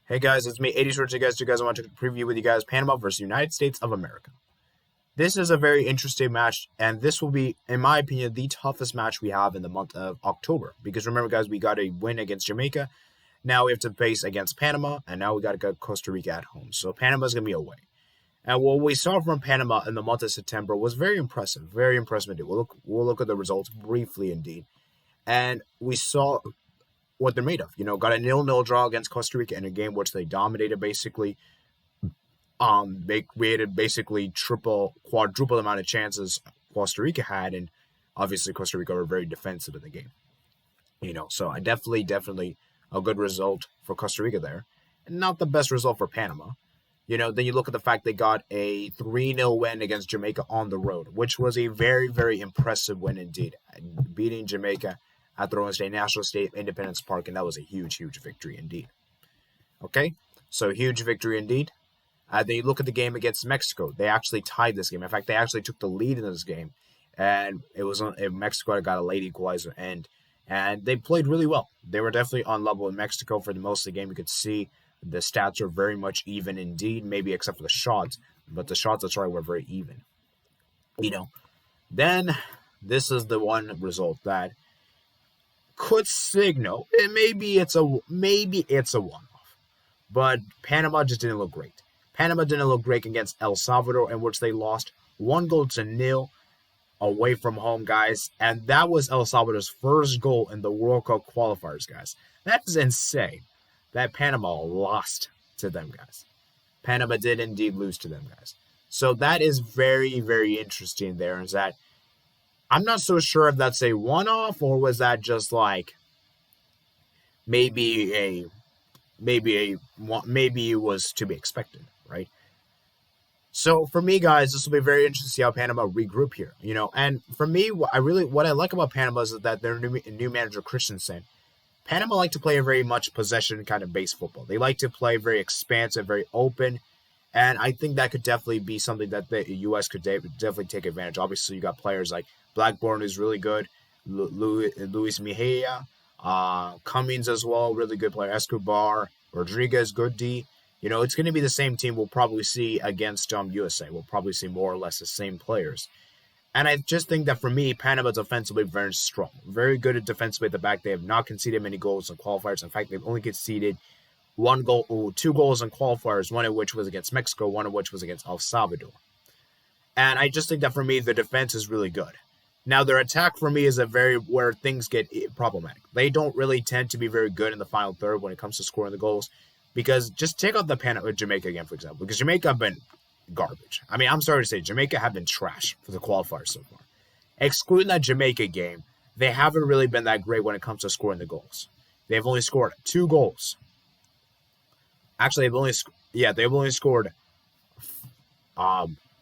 Hey guys, it's me, 80 Shorts. You guys, I want to preview with you guys Panama versus United States of America. This is a very interesting match, and this will be, in my opinion, the toughest match we have in the month of October. Because remember, guys, we got a win against Jamaica. Now we have to face against Panama, and now we got to go Costa Rica at home. So Panama's going to be away. And what we saw from Panama in the month of September was very impressive. Very impressive. We'll look at the results briefly indeed. And we saw what they're made of. Got a 0-0 draw against Costa Rica in a game which they dominated basically. They created basically quadruple amount of chances Costa Rica had, and obviously Costa Rica were very defensive in the game. So I definitely a good result for Costa Rica there. And not the best result for Panama. Then you look at the fact they got a 3-0 win against Jamaica on the road, which was a very, very impressive win indeed. Beating Jamaica at their own state, National State Independence Park, and that was a huge, huge victory indeed. Okay, so huge victory indeed. Then you look at the game against Mexico. They actually tied this game. In fact, they actually took the lead in this game, and it was Mexico got a late equalizer end, and they played really well. They were definitely on level with Mexico for the most of the game. You could see the stats are very much even indeed, maybe except for the shots, but the shots were very even. Then this is the one result that could signal maybe it's a one-off, but Panama just didn't look great. Panama didn't look great against El Salvador, in which they lost 1-0 away from home, guys, and that was El Salvador's first goal in the World Cup qualifiers, guys. That is insane that Panama lost to them, guys. Panama did indeed lose to them, guys. So that is very, very interesting there, is that I'm not so sure if that's a one-off or was that just like maybe it was to be expected, right? So for me, guys, this will be very interesting to see how Panama regroup here, And for me, what I like about Panama is that their new manager Christensen, Panama like to play a very much possession kind of base football. They like to play very expansive, very open. And I think that could definitely be something that the U.S. could definitely take advantage. Obviously, you got players like Blackburn is really good, Luis Mejia, Cummings as well, really good player, Escobar, Rodriguez, good D. It's going to be the same team we'll probably see against USA. We'll probably see more or less the same players. And I just think that for me, Panama's defensively very strong, very good at defensively at the back. They have not conceded many goals in qualifiers. In fact, they've only conceded two goals in qualifiers, one of which was against Mexico, one of which was against El Salvador. And I just think that for me, the defense is really good. Now, their attack for me is where things get problematic. They don't really tend to be very good in the final third when it comes to scoring the goals, because just take out the Jamaica again, for example, because Jamaica have been garbage. I mean, I'm sorry to say, Jamaica have been trash for the qualifiers so far. Excluding that Jamaica game, they haven't really been that great when it comes to scoring the goals. They've only scored 2 goals. Actually, they've only scored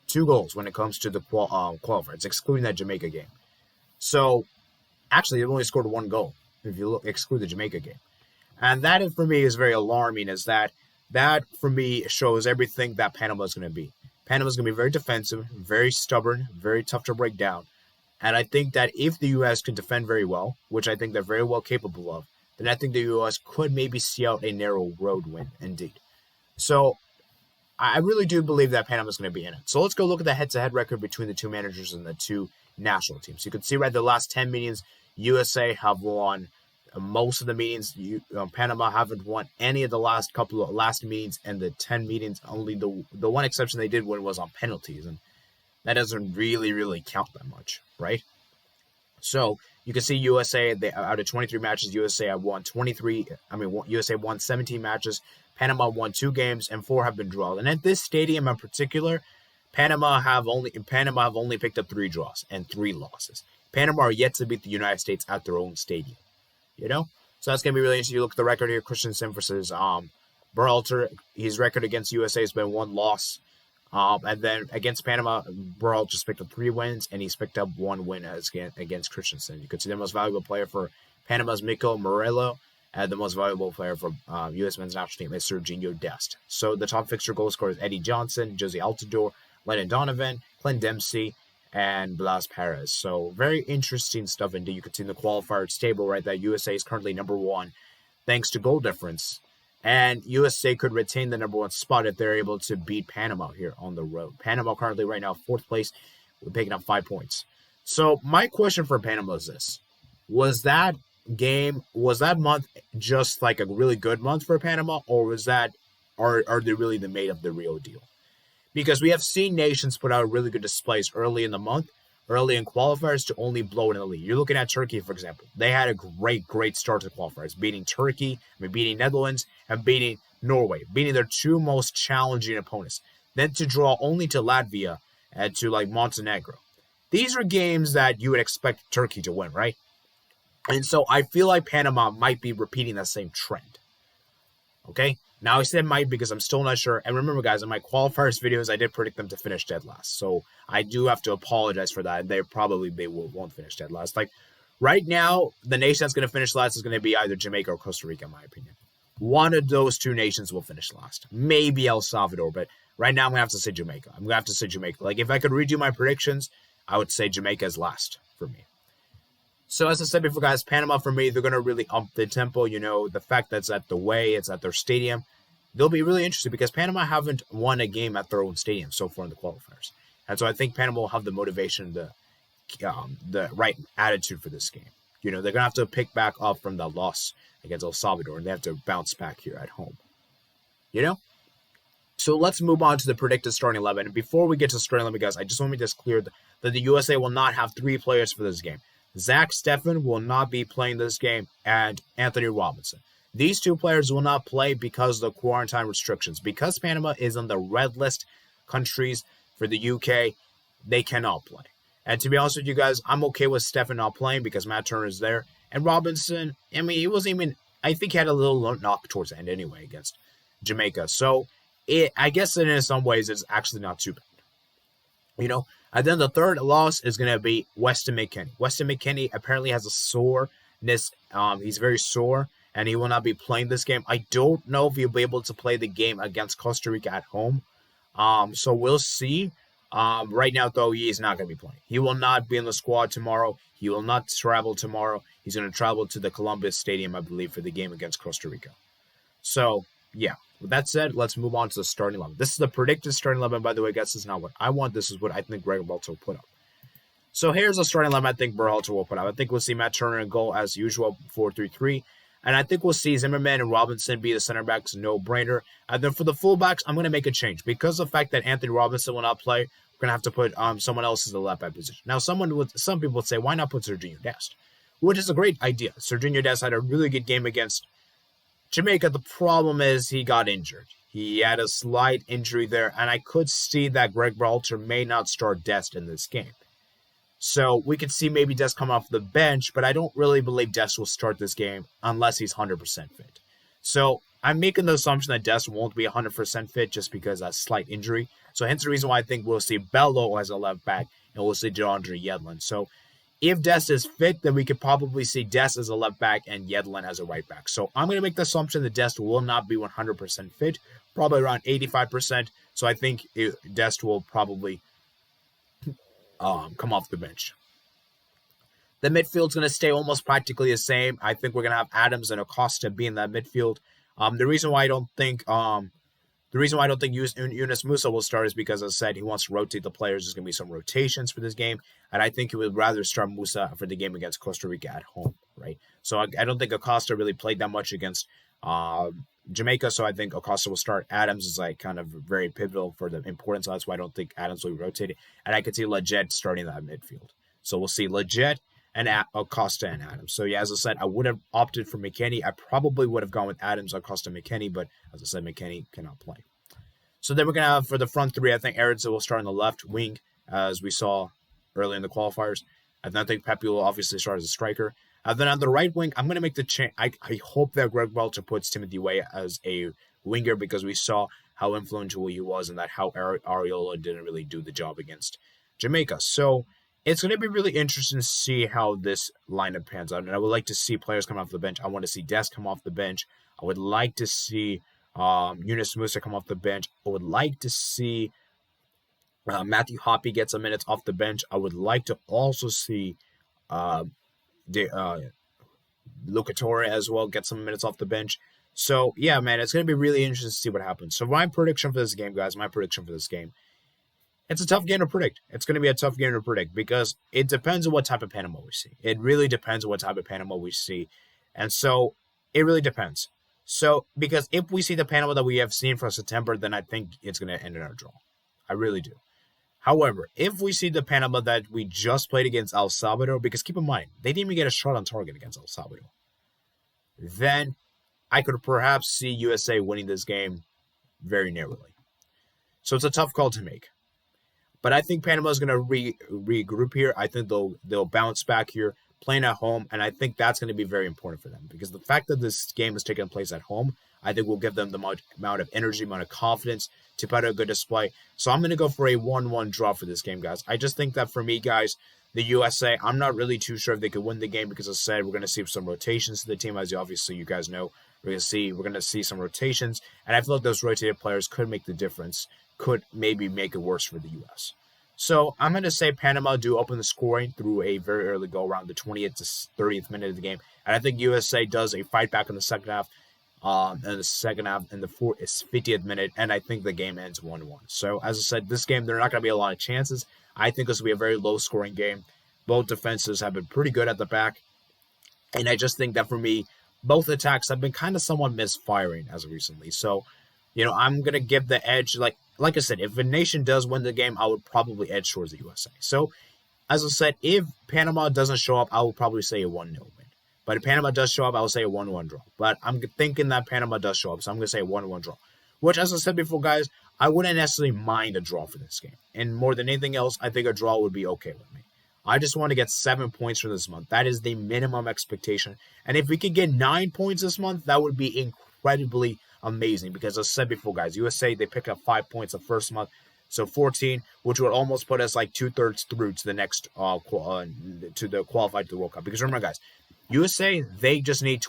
2 goals when it comes to the qualifiers, excluding that Jamaica game. So, actually, they've only scored 1 goal if you exclude the Jamaica game. And that, for me, is very alarming, is that for me, shows everything that Panama is going to be. Panama is going to be very defensive, very stubborn, very tough to break down. And I think that if the U.S. can defend very well, which I think they're very well capable of, then I think the U.S. could maybe see out a narrow road win, indeed. So, I really do believe that Panama is going to be in it. So let's go look at the head-to-head record between the two managers and the two national teams. You can see right the last 10 meetings, USA have won most of the meetings. Panama haven't won any of the last meetings, and the 10 meetings, only the one exception they did win was on penalties, and that doesn't really count that much, right? So you can see USA, out of 23 matches, USA won 17 matches. Panama won 2 games, and 4 have been draws. And at this stadium in particular, Panama have only picked up 3 draws and 3 losses. Panama are yet to beat the United States at their own stadium. So that's going to be really interesting. You look at the record here, Christensen versus Berhalter. His record against USA has been 1 loss. And then against Panama, Berhalter just picked up 3 wins, and he's picked up 1 win against Christensen. You could see the most valuable player for Panama's Mikel Morello, and the most valuable player for U.S. men's national team is Serginho Dest. So the top fixture goal scorers Eddie Johnson, Jose Altidore, Lennon Donovan, Clint Dempsey, and Blas Perez. So very interesting stuff indeed. You can see in the qualifiers table, right, that USA is currently number 1 thanks to goal difference. And USA could retain the number 1 spot if they're able to beat Panama here on the road. Panama currently right now 4th place. We're picking up 5 points. So my question for Panama is this. Was that month just like a really good month for Panama, or are they really the made of the real deal? Because we have seen nations put out really good displays early in the month, early in qualifiers, to only blow it in the league. You're looking at Turkey, for example. They had a great start to qualifiers, beating Netherlands, and beating Norway, beating their 2 most challenging opponents. Then to draw only to Latvia and to like Montenegro. These are games that you would expect Turkey to win, right? And so I feel like Panama might be repeating that same trend. Okay? Now I said might because I'm still not sure. And remember, guys, in my qualifiers videos, I did predict them to finish dead last. So I do have to apologize for that. They won't finish dead last. Like right now, the nation that's going to finish last is going to be either Jamaica or Costa Rica, in my opinion. One of those 2 nations will finish last. Maybe El Salvador, but right now I'm going to have to say Jamaica. Like if I could redo my predictions, I would say Jamaica is last for me. So as I said before, guys, Panama for me, they're going to really up the tempo. The fact that it's at their stadium, they'll be really interesting because Panama haven't won a game at their own stadium so far in the qualifiers. And so I think Panama will have the motivation, the right attitude for this game. They're going to have to pick back up from the loss against El Salvador, and they have to bounce back here at home. So let's move on to the predicted starting 11. And before we get to starting 11, guys, I just want to make this clear that the USA will not have 3 players for this game. Zach Steffen will not be playing this game, and Anthony Robinson. These 2 players will not play because of the quarantine restrictions. Because Panama is on the red list countries for the UK, they cannot play. And to be honest with you guys, I'm okay with Steffen not playing because Matt Turner is there. And Robinson, I think he had a little knock towards the end anyway against Jamaica. So I guess in some ways it's actually not too bad. And then the third loss is going to be Weston McKennie. Weston McKennie apparently has a soreness. He's very sore, and he will not be playing this game. I don't know if he'll be able to play the game against Costa Rica at home. So we'll see. Right now, though, he is not going to be playing. He will not be in the squad tomorrow. He will not travel tomorrow. He's going to travel to the Columbus Stadium, I believe, for the game against Costa Rica. So, yeah. With that said, let's move on to the starting 11. This is the predicted starting 11, by the way, guys. This is not what I want. This is what I think Greg Berhalter will put up. So here's the starting 11 I think Berhalter will put up. I think we'll see Matt Turner in goal as usual, 4-3-3. And I think we'll see Zimmerman and Robinson be the center backs, no-brainer. And then for the fullbacks, I'm going to make a change. Because of the fact that Anthony Robinson will not play, we're going to have to put someone else in the left back position. Now, some people would say, why not put Serginho Dest? Which is a great idea. Serginho Dest had a really good game against Jamaica. The problem is he got injured. He had a slight injury there, and I could see that Greg Berhalter may not start Dest in this game. So we could see maybe Dest come off the bench, but I don't really believe Dest will start this game unless he's 100% fit. So I'm making the assumption that Dest won't be 100% fit just because of that slight injury. So hence the reason why I think we'll see Bello as a left back and we'll see DeAndre Yedlin. So if Dest is fit, then we could probably see Dest as a left back and Yedlin as a right back. So I'm going to make the assumption that Dest will not be 100% fit, probably around 85%. So I think Dest will probably come off the bench. The midfield's going to stay almost practically the same. I think we're going to have Adams and Acosta be in that midfield. The reason why I don't think Yunus Musa will start is because, as I said, he wants to rotate the players. There's going to be some rotations for this game, and I think he would rather start Musa for the game against Costa Rica at home, right? So I don't think Acosta really played that much against Jamaica, so I think Acosta will start. Adams is like kind of very pivotal for the importance, so that's why I don't think Adams will be rotated. And I could see Leggett starting that midfield. So we'll see Leggett and Acosta and Adams. So yeah, as I said, I would have opted for McKennie. I probably would have gone with Adams, Acosta, McKennie, but as I said, McKennie cannot play. So then we're going to have for the front three, I think Aronson will start on the left wing, as we saw earlier in the qualifiers. I think Pepe will obviously start as a striker. Then on the right wing, I'm going to make the change. I hope that Greg Berhalter puts Timothy Weah as a winger because we saw how influential he was and that how Ariola didn't really do the job against Jamaica. So it's going to be really interesting to see how this lineup pans out. And I would like to see players come off the bench. I want to see Dest come off the bench. I would like to see Yunus Musa come off the bench. I would like to see Matthew Hoppe get some minutes off the bench. I would like to also see Luca Torre as well get some minutes off the bench. So, yeah, man, it's going to be really interesting to see what happens. So, my prediction for this game, guys, it's a tough game to predict. It's going to be a tough game to predict because it depends on what type of Panama we see. It really depends on what type of Panama we see. And so, it really depends. So, because if we see the Panama that we have seen from September, then I think it's going to end in a draw. I really do. However, if we see the Panama that we just played against El Salvador, because keep in mind, they didn't even get a shot on target against El Salvador, then I could perhaps see USA winning this game very narrowly. So it's a tough call to make. But I think Panama is going to regroup here. I think they'll bounce back here, playing at home, and I think that's going to be very important for them because the fact that this game is taking place at home, I think will give them the amount of energy, amount of confidence to put out a good display. So I'm going to go for a 1-1 draw for this game, guys. I just think that for me, guys, the USA, I'm not really too sure if they could win the game because, as I said, we're going to see some rotations to the team, as obviously you guys know. We're going to see some rotations, and I feel like those rotated players could make the difference, could maybe make it worse for the U.S. So I'm going to say Panama do open the scoring through a very early goal around the 20th to 30th minute of the game, and I think USA does a fight back in the second half. In the 50th minute, and I think the game ends 1-1. So, as I said, this game, there are not going to be a lot of chances. I think this will be a very low-scoring game. Both defenses have been pretty good at the back, and I just think that for me, both attacks have been kind of somewhat misfiring as of recently. So, I'm going to give the edge. Like I said, if a nation does win the game, I would probably edge towards the USA. So, as I said, if Panama doesn't show up, I will probably say a 1-0 win. But if Panama does show up, I will say a 1-1 draw. But I'm thinking that Panama does show up, so I'm going to say a 1-1 draw. Which, as I said before, guys, I wouldn't necessarily mind a draw for this game. And more than anything else, I think a draw would be okay with me. I just want to get 7 points for this month. That is the minimum expectation. And if we could get 9 points this month, that would be incredibly amazing. Because as I said before, guys, USA, they picked up 5 points the first month. So 14, which would almost put us like 2/3 through to the next, to the qualified to the World Cup. Because remember, guys, USA, they just need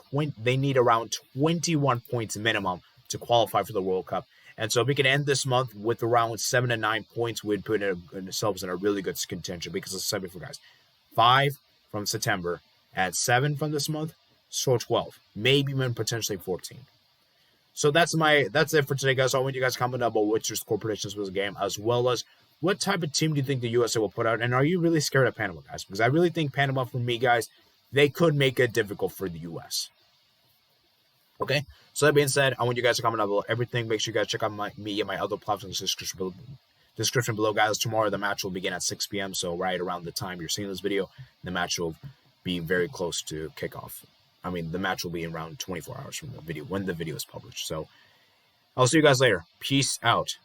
around 21 points minimum to qualify for the World Cup. And so if we can end this month with around 7 to 9 points, we'd put ourselves in a really good contention. Because as I said before, guys, 5 from September, add 7 from this month, so 12, maybe even potentially 14. So that's it for today, guys. So I want you guys to comment about what's your score predictions for the game, as well as what type of team do you think the USA will put out, and are you really scared of Panama, guys? Because I really think Panama, for me, guys, they could make it difficult for the U.S. Okay? So that being said, I want you guys to comment about everything. Make sure you guys check out me and my other platforms in the description below, guys. Tomorrow, the match will begin at 6 p.m., so right around the time you're seeing this video, the match will be very close to kickoff. I mean, the match will be around 24 hours from the video, when the video is published. So I'll see you guys later. Peace out.